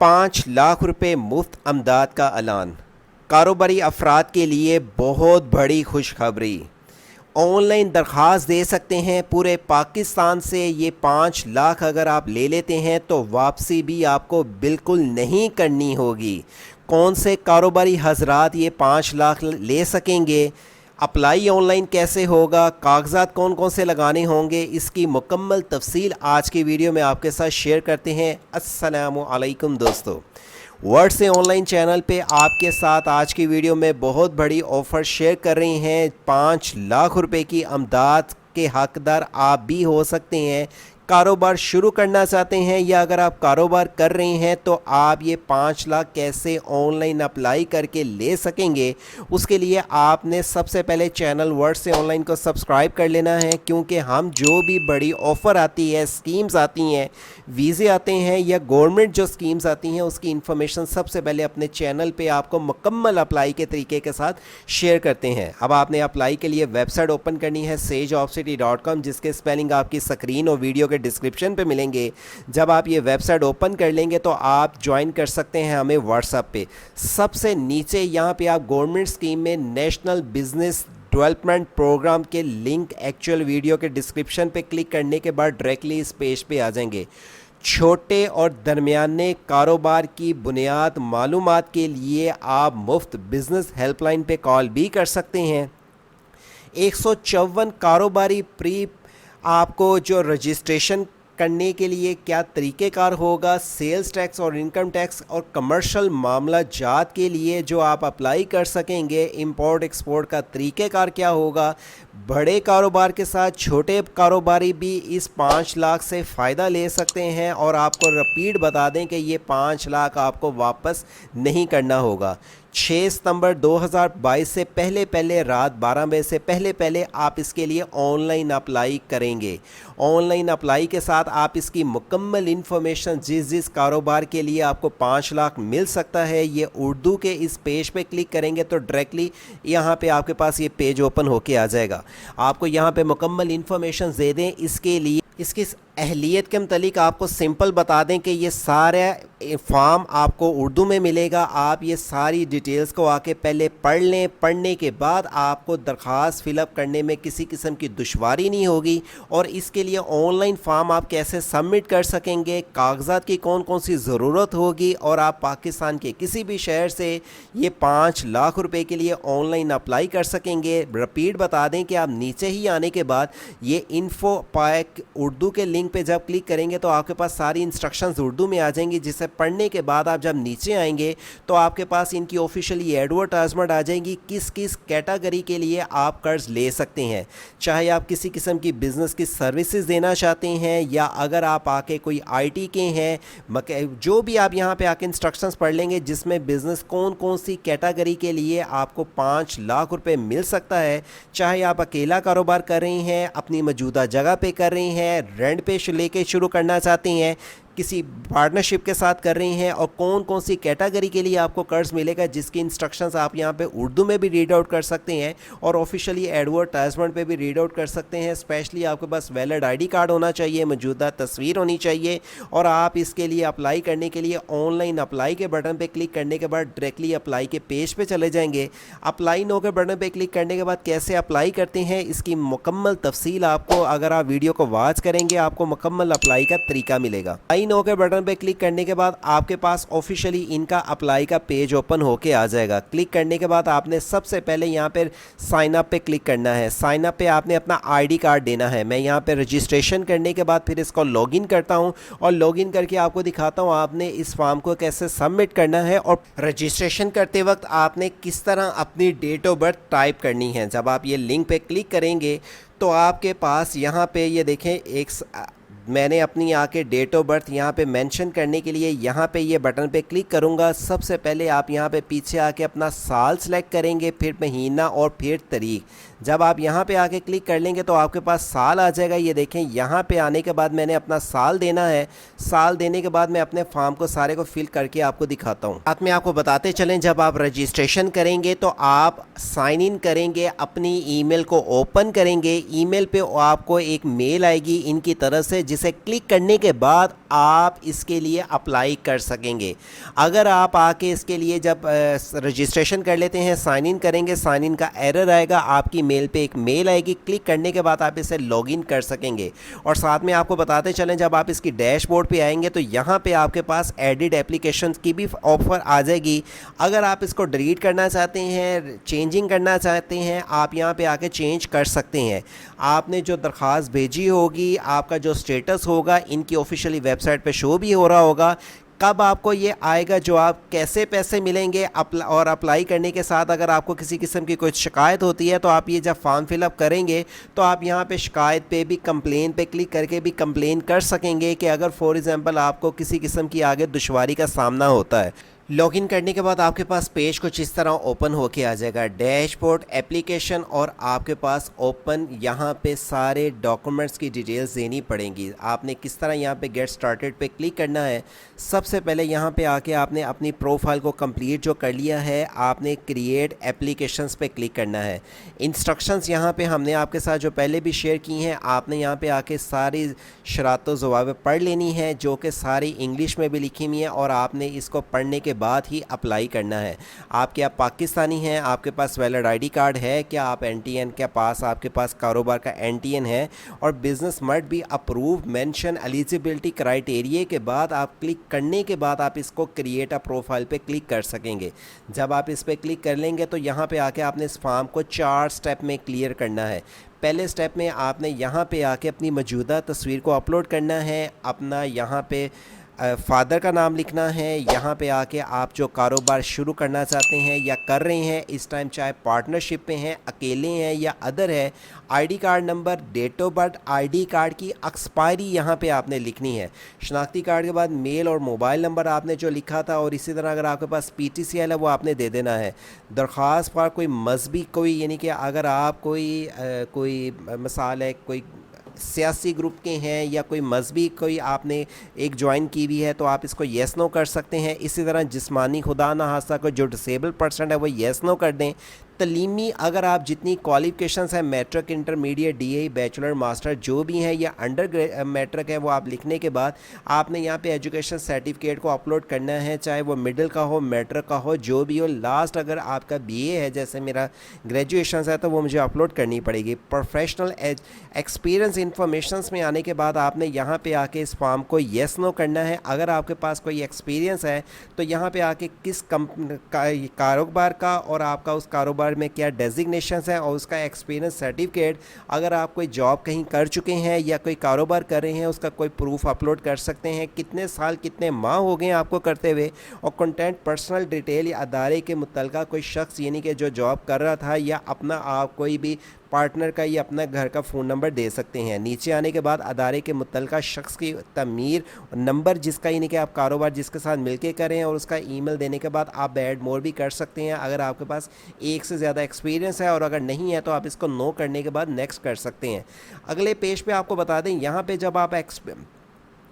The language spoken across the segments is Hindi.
5 लाख रुपए मुफ्त अमदाद का ऐलान। कारोबारी अफराद के लिए बहुत बड़ी खुशखबरी। ऑनलाइन दरख्वास्त दे सकते हैं पूरे पाकिस्तान से। ये 5 लाख अगर आप ले लेते हैं तो वापसी भी आपको बिल्कुल नहीं करनी होगी। कौन से कारोबारी हजरात ये 5 लाख ले सकेंगे, अप्लाई ऑनलाइन कैसे होगा, कागजात कौन कौन से लगाने होंगे, इसकी मुकम्मल तफसील आज की वीडियो में आपके साथ शेयर करते हैं। अस्सलामु अलैकुम दोस्तों, वर्ड से ऑनलाइन चैनल पे आपके साथ आज की वीडियो में बहुत बड़ी ऑफ़र शेयर कर रही हैं। 5 लाख रुपए की अमदाद के हकदार आप भी हो सकते हैं। कारोबार शुरू करना चाहते हैं या अगर आप कारोबार कर रहे हैं तो आप ये 5 लाख कैसे ऑनलाइन अप्लाई करके ले सकेंगे, उसके लिए आपने सबसे पहले चैनल वर्ड से ऑनलाइन को सब्सक्राइब कर लेना है, क्योंकि हम जो भी बड़ी ऑफ़र आती है, स्कीम्स आती हैं, वीज़े आते हैं या गवर्नमेंट जो स्कीम्स आती हैं, उसकी इन्फॉर्मेशन सबसे पहले अपने चैनल पे आपको मुकम्मल अप्लाई के तरीके के साथ शेयर करते हैं। अब आपने अप्लाई के लिए वेबसाइट ओपन करनी है sejobcity.com, जिसके स्पेलिंग आपकी स्क्रीन और वीडियो के डिस्क्रिप्शन पे मिलेंगे। जब आप ये वेबसाइट ओपन कर लेंगे तो आप ज्वाइन कर सकते हैं हमें व्हाट्सएप पे। सबसे नीचे यहाँ पे आप गवर्नमेंट स्कीम में नेशनल बिजनेस डेवलपमेंट प्रोग्राम के लिंक एक्चुअल वीडियो के डिस्क्रिप्शन पे क्लिक करने के बाद डायरेक्टली इस पेज पे आ जाएंगे। छोटे और दरमियाने कारोबार की बुनियाद मालूमात के लिए आप मुफ्त बिजनेस हेल्पलाइन पे कॉल भी कर सकते हैं। 154 कारोबारी प्री आपको जो रजिस्ट्रेशन करने के लिए क्या तरीक़ेकार होगा, सेल्स टैक्स और इनकम टैक्स और कमर्शियल मामला जात के लिए जो आप अप्लाई कर सकेंगे, इंपोर्ट एक्सपोर्ट का तरीक़ेकार क्या होगा। बड़े कारोबार के साथ छोटे कारोबारी भी इस 5 लाख से फ़ायदा ले सकते हैं और आपको रिपीट बता दें कि ये 5 लाख आपको वापस नहीं करना होगा। 6 सितंबर 2022 से पहले रात 12 बजे से पहले आप इसके लिए ऑनलाइन अप्लाई करेंगे। ऑनलाइन अप्लाई के साथ आप इसकी मुकम्मल इन्फॉर्मेशन जिस कारोबार के लिए आपको 5 लाख मिल सकता है, ये उर्दू के इस पेज पे क्लिक करेंगे तो डायरेक्टली यहाँ पे आपके पास ये पेज ओपन होके आ जाएगा। आपको यहाँ पे मुकम्मल इन्फॉर्मेशन दे दें इसके लिए। इसकी अहलियत के मतलब आपको सिंपल बता दें कि ये सारा फॉर्म आपको उर्दू में मिलेगा। आप ये सारी डिटेल्स को आके पहले पढ़ लें। पढ़ने के बाद आपको दरख्वास्त फ़िलअप करने में किसी किस्म की दुश्वारी नहीं होगी। और इसके लिए ऑनलाइन फॉर्म आप कैसे सबमिट कर सकेंगे, कागजात की कौन कौन सी ज़रूरत होगी, और आप पाकिस्तान के किसी भी शहर से ये 5 लाख रुपए के लिए ऑनलाइन अप्लाई कर सकेंगे। रिपीट बता दें कि आप नीचे ही आने के बाद ये इन्फो पैक उर्दू के लिंक पे जब क्लिक करेंगे तो आपके पास सारी इंस्ट्रक्शंस उर्दू में आ जाएंगी, जिसे पढ़ने के बाद आप जब नीचे आएंगे तो आपके पास इनकी ऑफिशियली एडवर्टाइजमेंट आ जाएंगी किस किस कैटेगरी के लिए आप कर्ज ले सकते हैं। चाहे आप किसी किस्म की बिज़नेस की सर्विसेज देना चाहते हैं या अगर आप आके कोई आईटी के हैं, जो भी आप यहाँ पे आके इंस्ट्रक्शंस पढ़ लेंगे जिसमें बिज़नेस कौन कौन सी कैटेगरी के लिए आपको 5 लाख रुपए मिल सकता है। चाहे आप अकेला कारोबार कर रहे हैं, अपनी मौजूदा जगह पे कर रहे हैं, रेंट पे लेके शुरू करना चाहते हैं, किसी पार्टनरशिप के साथ कर रही हैं, और कौन कौन सी कैटेगरी के लिए आपको कर्ज मिलेगा, जिसकी इंस्ट्रक्शंस आप यहाँ पे उर्दू में भी रीड आउट कर सकते हैं और ऑफिशियली एडवर्टाइजमेंट पे भी रीड आउट कर सकते हैं। स्पेशली आपके पास वैलिड आईडी कार्ड होना चाहिए, मौजूदा तस्वीर होनी चाहिए, और आप इसके लिए अप्लाई करने के लिए ऑनलाइन अप्लाई के बटन पर क्लिक करने के बाद डायरेक्टली अप्लाई के पेज पर चले जाएंगे। अप्लाई नो के बटन पर क्लिक करने के बाद कैसे अप्लाई करते हैं इसकी मुकम्मल तफसील आपको, अगर आप वीडियो को वॉच करेंगे, आपको मुकम्मल अप्लाई का तरीका मिलेगा। नो के बटन पे क्लिक करने के बाद आपके पास ऑफिशियली इनका अप्लाई का पेज ओपन होके आ जाएगा। क्लिक करने के बाद आपने सबसे पहले यहाँ पे साइन अप पे क्लिक करना है। साइन अप पे आपने अपना आईडी कार्ड देना है। मैं यहाँ पे रजिस्ट्रेशन करने के बाद फिर इसको लॉगिन करता हूँ और लॉगिन करके आपको दिखाता हूँ आपने इस फॉर्म को कैसे सबमिट करना है और रजिस्ट्रेशन करते वक्त आपने किस तरह अपनी डेट ऑफ बर्थ टाइप करनी है। जब आप ये लिंक पे क्लिक करेंगे तो आपके पास यहाँ पे ये देखें मैंने अपनी आके डेट ऑफ बर्थ यहाँ पे मेंशन करने के लिए यहाँ पे ये बटन पे क्लिक करूँगा। सबसे पहले आप यहाँ पे पीछे आके अपना साल सेलेक्ट करेंगे, फिर महीना और फिर तारीख। जब आप यहाँ पे आके क्लिक कर लेंगे तो आपके पास साल आ जाएगा। ये देखें यहाँ पे आने के बाद मैंने अपना साल देना है। साल देने के बाद मैं अपने फॉर्म को सारे को फिल करके आपको दिखाता हूँ। साथ में आपको बताते चलें, जब आप रजिस्ट्रेशन करेंगे तो आप साइन इन करेंगे, अपनी ईमेल को ओपन करेंगे। ईमेल पे आपको एक मेल आएगी इनकी तरफ से जिसे क्लिक करने के बाद आप इसके लिए अप्लाई कर सकेंगे। अगर आप आके इसके लिए जब रजिस्ट्रेशन कर लेते हैं, साइन इन करेंगे, साइन इन का एरर आएगा, आपकी मेल पे एक मेल आएगी, क्लिक करने के बाद आप इसे लॉगिन कर सकेंगे। और साथ में आपको बताते चलें, जब आप इसकी डैशबोर्ड पे आएंगे तो यहाँ पे आपके पास एडिट एप्लीकेशन की भी ऑफ़र आ जाएगी। अगर आप इसको डिलीट करना चाहते हैं, चेंजिंग करना चाहते हैं, आप यहाँ पे आके चेंज कर सकते हैं। आपने जो दरख्वास्त भेजी होगी, आपका जो स्टेटस होगा इनकी ऑफिशियली वेबसाइट पे शो भी हो रहा होगा। कब आपको ये आएगा, जो आप कैसे पैसे मिलेंगे, और अप्लाई करने के साथ अगर आपको किसी किस्म की कोई शिकायत होती है तो आप ये जब फॉर्म फिलअप करेंगे तो आप यहाँ पे शिकायत पे भी, कंप्लेन पे क्लिक करके भी कंप्लेन कर सकेंगे कि अगर फॉर एग्ज़ाम्पल आपको किसी किस्म की आगे दुश्वारी का सामना होता है। लॉगिन करने के बाद आपके पास पेज कुछ इस तरह ओपन होके आ जाएगा, डैशबोर्ड, एप्लीकेशन, और आपके पास ओपन यहाँ पे सारे डॉक्यूमेंट्स की डिटेल्स देनी पड़ेंगी। आपने किस तरह यहाँ पे गेट स्टार्टेड पे क्लिक करना है। सबसे पहले यहाँ पे आके आपने अपनी प्रोफाइल को कंप्लीट जो कर लिया है, आपने क्रिएट एप्लीकेशंस पे क्लिक करना है। इंस्ट्रक्शंस यहाँ पे हमने आपके साथ जो पहले भी शेयर की हैं, आपने यहाँ पे आके सारी शरात व ज़वाबित पढ़ लेनी है, जो कि सारी इंग्लिश में भी लिखी हुई हैं, और आपने इसको पढ़ने के बाद ही अप्लाई करना है। आप क्या पाकिस्तानी हैं, आपके पास वैलिड आईडी कार्ड है, क्या आप एनटीएन के पास, आपके पास कारोबार का एनटीएन है, और business must be approve mention eligibility criteria के बाद आप क्लिक करने के बाद आप इसको क्रिएट अ प्रोफाइल पे क्लिक कर सकेंगे। जब आप इस पर क्लिक कर लेंगे तो यहाँ पे आके आपने इस फॉर्म को 4 स्टेप में क्लियर करना है। पहले स्टेप में आपने यहाँ पे आके अपनी मौजूदा तस्वीर को अपलोड करना है, अपना यहाँ पे फादर का नाम लिखना है। यहाँ पे आके आप जो कारोबार शुरू करना चाहते हैं या कर रहे हैं इस टाइम, चाहे पार्टनरशिप में हैं, अकेले हैं या अदर है, ID card number, date of birth, ID card की एक्सपायरी यहाँ पे आपने लिखनी है। शनाख्ती कार्ड के बाद मेल और मोबाइल नंबर आपने जो लिखा था, और इसी तरह अगर आपके पास PTCL है वो आपने दे देना है। दरख्वास्त पर कोई मजहबी कोई, यानी कि अगर आप कोई मिसाल है, कोई सियासी ग्रुप के हैं या कोई मजहबी कोई आपने एक ज्वाइन की हुई है तो आप इसको येस नो कर सकते हैं। इसी तरह जिस्मानी खुदा ना हादसा कोई जो डिसेबल पर्सन है वो येस नो कर दें। तलीमी अगर आप जितनी क्वालिफिकेशंस हैं, matric, intermediate, DA, bachelor, master जो भी हैं, या अंडर मैट्रिक है, वो आप लिखने के बाद आपने यहाँ पे एजुकेशन सर्टिफिकेट को अपलोड करना है, चाहे वो मिडिल का हो, मैट्रिक का हो, जो भी हो। लास्ट अगर आपका BA है, जैसे मेरा ग्रेजुएशन है, तो वो मुझे अपलोड करनी पड़ेगी। प्रोफेशनल एक्सपीरियंस इन्फॉर्मेशंस में आने के बाद आपने यहाँ पे आके इस फॉर्म को येस नो करना है। अगर आपके पास कोई एक्सपीरियंस है तो यहाँ पे आके किस कारोबार का और आपका उस कारोबार में क्या डेजिग्नेशंस हैं और उसका एक्सपीरियंस सर्टिफिकेट, अगर आप कोई जॉब कहीं कर चुके हैं या कोई कारोबार कर रहे हैं, उसका कोई प्रूफ अपलोड कर सकते हैं। कितने साल, कितने माह हो गए आपको करते हुए, और कंटेंट पर्सनल डिटेल या अदारे के मुतल्लिका कोई शख्स, यानी कि जो जॉब कर रहा था, या अपना आप कोई भी पार्टनर का या अपना घर का फ़ोन नंबर दे सकते हैं। नीचे आने के बाद अदारे के मुतल्लिका शख्स की तमीर नंबर, जिसका यानी कि आप कारोबार जिसके साथ मिलके करें, और उसका ईमेल देने के बाद आप ऐड मोर भी कर सकते हैं अगर आपके पास एक से ज़्यादा एक्सपीरियंस है, और अगर नहीं है तो आप इसको नो करने के बाद नेक्स्ट कर सकते हैं। अगले पेज पे आपको बता दें, यहाँ पे जब आप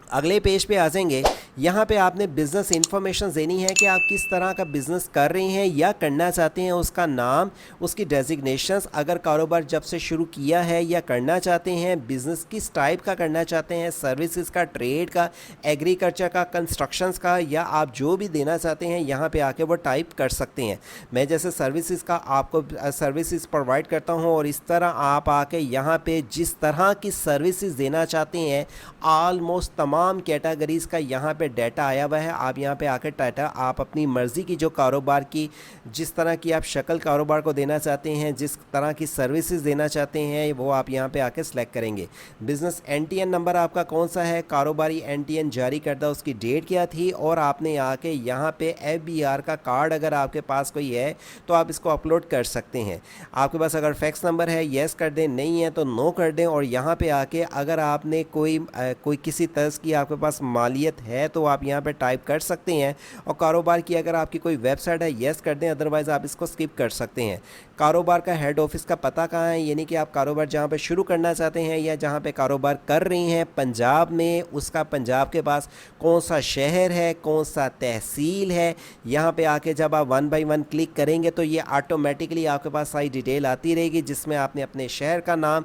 अगले पेज पे आ जाएंगे, यहाँ पे आपने बिज़नेस इंफॉर्मेशन देनी है कि आप किस तरह का बिज़नेस कर रहे हैं या करना चाहते हैं, उसका नाम, उसकी डेजिग्नेशंस, अगर कारोबार जब से शुरू किया है या करना चाहते हैं, बिज़नेस किस टाइप का करना चाहते हैं, सर्विसेज का, ट्रेड का, एग्रीकल्चर का, कंस्ट्रक्शंस का, या आप जो भी देना चाहते हैं यहाँ पे आके वो टाइप कर सकते हैं। मैं जैसे सर्विसेज का आपको सर्विसेज प्रोवाइड करता हूँ, और इस तरह आप आके यहाँ पे जिस तरह की सर्विसेज देना चाहते हैं, ऑलमोस्ट तमाम कैटेगरीज़ का यहाँ पे डाटा आया हुआ है। आप यहाँ पे आकर डाटा, आप अपनी मर्ज़ी की जो कारोबार की, जिस तरह की आप शक्ल कारोबार को देना चाहते हैं, जिस तरह की सर्विसेज देना चाहते हैं, वो आप यहाँ पे आके सेलेक्ट करेंगे। बिज़नेस NTN नंबर आपका कौन सा है, कारोबारी NTN जारी करदा उसकी डेट क्या थी, और आपने आके यहाँ पे FBR का कार्ड अगर आपके पास कोई है तो आप इसको अपलोड कर सकते हैं। आपके पास अगर फैक्स नंबर है, येस कर दें, नहीं है तो नो कर दें। और यहाँ पे आके अगर आपने कोई किसी तरह की आपके पास मालियत है तो आप यहाँ पे टाइप कर सकते हैं। और कारोबार की अगर आपकी कोई वेबसाइट है, येस कर दें, अदरवाइज़ आप इसको स्किप कर सकते हैं। कारोबार का हेड ऑफिस का पता कहाँ है, यानी कि आप कारोबार जहाँ पे शुरू करना चाहते हैं या जहाँ पे कारोबार कर रही हैं पंजाब में, उसका पंजाब के पास कौन सा शहर है, कौन सा तहसील है। यहाँ पे आके जब आप 1 बाय 1 क्लिक करेंगे तो ये ऑटोमेटिकली आपके पास सारी डिटेल आती रहेगी, जिसमें आपने अपने शहर का नाम,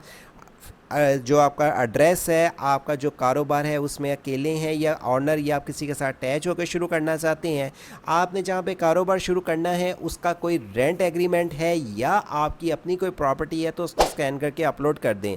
जो आपका एड्रेस है, आपका जो कारोबार है उसमें अकेले हैं या ऑनर या आप किसी के साथ अटैच होकर शुरू करना चाहते हैं, आपने जहाँ पे कारोबार शुरू करना है उसका कोई रेंट एग्रीमेंट है या आपकी अपनी कोई प्रॉपर्टी है, तो उसको स्कैन करके अपलोड कर दें।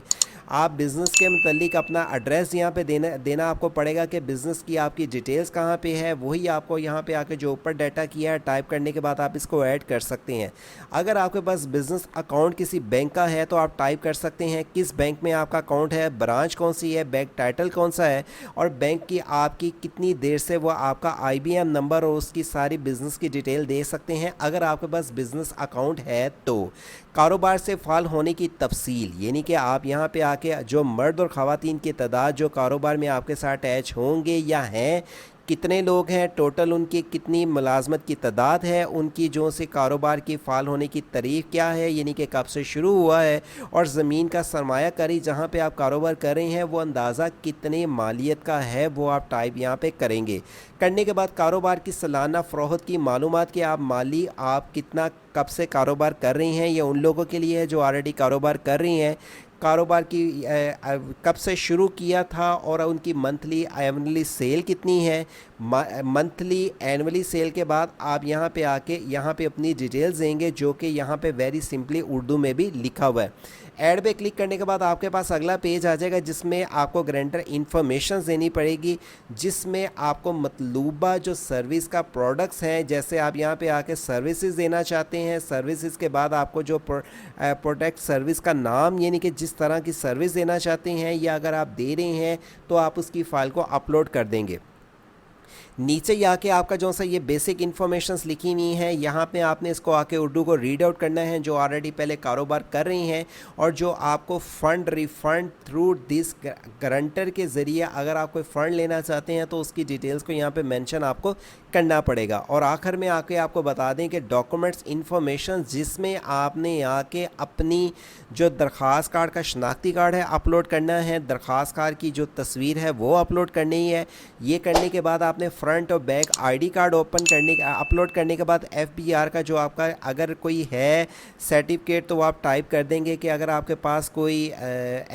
आप बिज़नेस के मतलब अपना एड्रेस यहाँ पे देना आपको पड़ेगा कि बिज़नेस की आपकी डिटेल्स कहाँ पे है, वही आपको यहाँ पे आके जो ऊपर डाटा किया है टाइप करने के बाद आप इसको ऐड कर सकते हैं। अगर आपके पास बिज़नेस अकाउंट किसी बैंक का है तो आप टाइप कर सकते हैं किस बैंक में आपका अकाउंट है, ब्रांच कौन सी है, बैंक टाइटल कौन सा है और बैंक की आपकी कितनी देर से वो आपका IBM नंबर और उसकी सारी बिज़नेस की डिटेल दे सकते हैं अगर आपके पास बिज़नेस अकाउंट है तो। कारोबार से फ़ाल होने की तफसील, यानी कि आप यहाँ पे आके जो मर्द और ख़वातीन की तादाद जो कारोबार में आपके साथ अटैच होंगे या हैं, कितने लोग हैं टोटल, उनकी कितनी मुलाजमत की तादाद है, उनकी जो से कारोबार की फ़ाल होने की तारीख़ क्या है, यानी कि कब से शुरू हुआ है, और ज़मीन का सरमाया कारी जहाँ पे आप कारोबार कर रहे हैं वो अंदाज़ा कितने मालियत का है वो आप टाइप यहाँ पे करेंगे। करने के बाद कारोबार की सालाना फ़रोख्त की मालूमात कि आप कितना कब से कारोबार कर रही हैं, ये उन लोगों के लिए है जो ऑलरेडी कारोबार कर रही हैं। कारोबार की कब से शुरू किया था और उनकी मंथली एनुअली सेल कितनी है। मंथली एनुअली सेल के बाद आप यहाँ पे आके यहाँ पे अपनी डिटेल्स देंगे जो कि यहाँ पे वेरी सिंपली उर्दू में भी लिखा हुआ है। ऐड पे क्लिक करने के बाद आपके पास अगला पेज आ जाएगा जिसमें आपको गारंटर इंफॉर्मेशन देनी पड़ेगी, जिसमें आपको मतलूबा जो सर्विस का प्रोडक्ट्स हैं, जैसे आप यहाँ पे आके सर्विसेज देना चाहते हैं, सर्विसेज के बाद आपको जो प्रोडक्ट सर्विस का नाम यानी कि जिस तरह की सर्विस देना चाहते हैं या अगर आप दे रहे हैं तो आप उसकी फ़ाइल को अपलोड कर देंगे। नीचे ही आके आपका जो सा ये बेसिक इन्फॉर्मेशंस लिखी हुई हैं, यहाँ पे आपने इसको आके उर्दू को रीड आउट करना है जो ऑलरेडी पहले कारोबार कर रही हैं और जो आपको fund refund through this guarantor के ज़रिए अगर आप कोई फ़ंड लेना चाहते हैं तो उसकी डिटेल्स को यहाँ पे मेंशन आपको करना पड़ेगा। और आखिर में आके आपको बता दें कि डॉक्यूमेंट्स इन्फॉर्मेशन जिसमें आपने आके अपनी जो दरख्वास्त कार्ड का शनाख्ती कार्ड है अपलोड करना है, दरख्वास्त कार्ड की जो तस्वीर है वो अपलोड करनी है। ये करने के बाद आपने फ्रंट और बैक ID कार्ड अपलोड करने के बाद FBR का जो आपका अगर कोई है सर्टिफिकेट तो आप टाइप कर देंगे कि अगर आपके पास कोई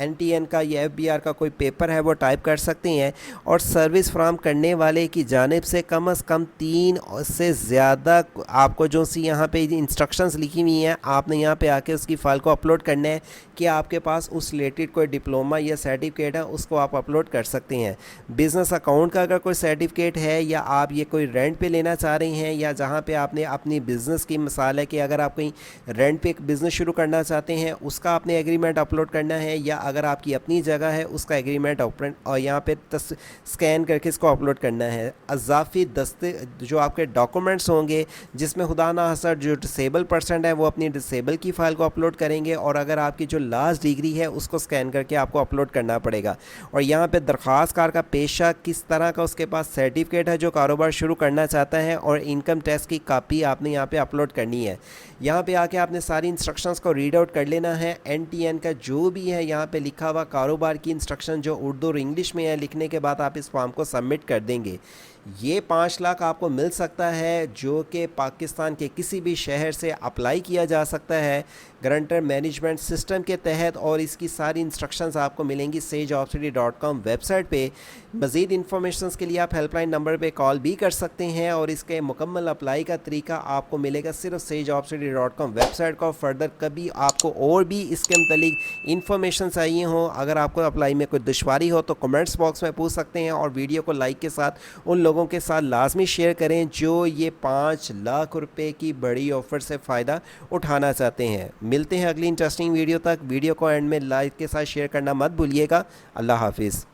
NTN का या FBR का कोई पेपर है वो टाइप कर सकते हैं। और सर्विस फ्राहम करने वाले की जानिब से कम से कम 3 से ज़्यादा आपको जो सी यहाँ पे इंस्ट्रक्शंस लिखी हुई हैं आपने यहाँ पे आके उसकी फ़ाइल को अपलोड करना है कि आपके पास उस रिलेटेड कोई डिप्लोमा या सर्टिफिकेट है उसको आप अपलोड कर सकते हैं। बिज़नेस अकाउंट का अगर कोई सर्टिफिकेट है या आप ये कोई रेंट पे लेना चाह रही हैं या जहाँ पे आपने अपनी बिज़नेस की मिसाल है कि अगर आप कहीं रेंट पे एक बिज़नेस शुरू करना चाहते हैं उसका आपने एग्रीमेंट अपलोड करना है या अगर आपकी अपनी जगह है उसका एग्रीमेंट और यहाँ पे स्कैन करके इसको अपलोड करना है। अज़ाफ़ी दस्ते जो आपके डॉक्यूमेंट्स होंगे जिसमें खुदा ना हसर जो डिसेबल पर्सन है वो अपनी डिसेबल की फ़ाइल को अपलोड करेंगे और अगर आपकी जो लास्ट डिग्री है उसको स्कैन करके आपको अपलोड करना पड़ेगा। और यहाँ पे दरख्वास्तकार का पेशा किस तरह का उसके पास सर्टिफिकेट है जो कारोबार शुरू करना चाहता है और इनकम टैक्स की कापी आपने यहाँ पे अपलोड करनी है। यहाँ पे आके आपने सारी इंस्ट्रक्शंस को रीड आउट कर लेना है। NTN का जो भी है यहाँ पे लिखा हुआ कारोबार की इंस्ट्रक्शन जो उर्दू और इंग्लिश में है लिखने के बाद आप इस फॉर्म को सबमिट कर देंगे। ये 5 लाख आपको मिल सकता है जो कि पाकिस्तान के किसी भी शहर से अप्लाई किया जा सकता है गारंटर मैनेजमेंट सिस्टम के तहत और इसकी सारी इंस्ट्रक्शंस आपको मिलेंगी sageopcity.com वेबसाइट पे। मज़ीद इन्फॉर्मेशंस के लिए आप हेल्पलाइन नंबर पे कॉल भी कर सकते हैं और इसके मुकम्मल अप्लाई का तरीका आपको मिलेगा सिर्फ sageopcity.com वेबसाइट का। फर्दर कभी आपको और भी इसके मतलब इन्फॉर्मेशन चाहिए हो, अगर आपको अप्लाई में कोई दुश्वारी हो तो कमेंट्स बॉक्स में पूछ सकते हैं और वीडियो को लाइक के साथ उन लोगों के साथ लाजमी शेयर करें जो ये 5 लाख रुपए की बड़ी ऑफ़र से फ़ायदा उठाना चाहते हैं। मिलते हैं अगली इंटरेस्टिंग वीडियो तक। वीडियो को एंड में लाइक के साथ शेयर करना मत भूलिएगा। अल्लाह हाफिज़।